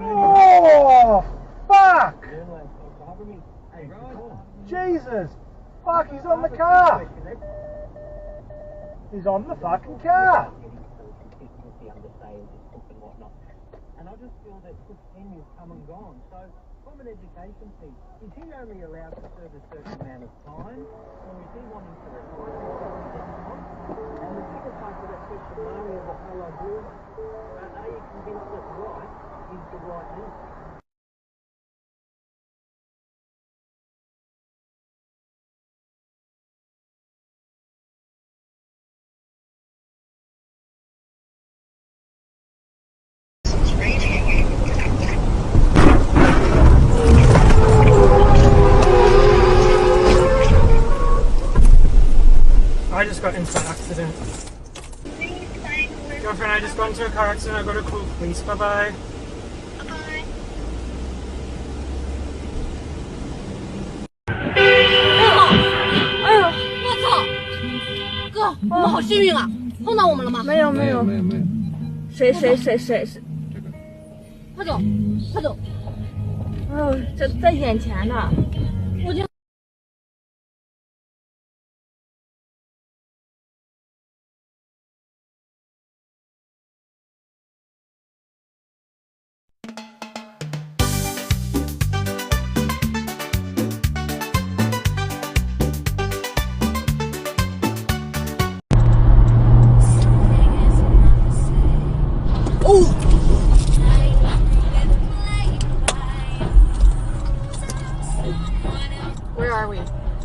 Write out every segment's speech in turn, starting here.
Oh, fuck! Jesus! Fuck, he's on the car! He's on the fucking car! And I just feel that his tenure has come and gone. So, from an education piece, is he only allowed to serve a certain amount of time, or is he wanting to retire? And the second part of that question, Mario, what will I do? Are you convinced that right is the right answer? I just got into an accident. Girlfriend, I just got into a car accident. I got to call police. Bye bye. Bye. 哎呦，我操！哥，我们好幸运啊，碰到我们了吗？没有。谁？快走，快走！哎呦，这在眼前呢。我就。Where are we?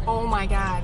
Oh my god.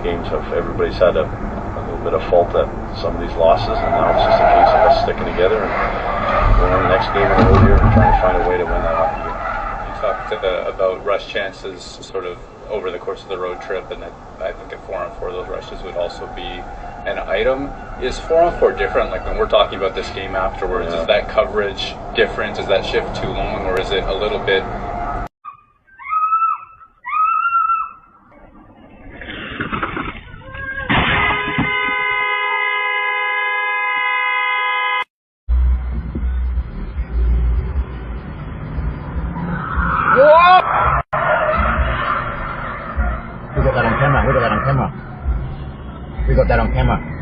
Games have everybody's had a little bit of fault at some of these losses, and now it's just a case of us sticking together and going on the next game in a row here and trying to find a way to win that hockey game. You talked about rush chances sort of over the course of the road trip, and I think at 4-on-4 those rushes would also be an item. Is 4-on-4 different? Like when we're talking about this game afterwards, is that coverage different? Is that shift too long, or is it a little bit? We got that on camera.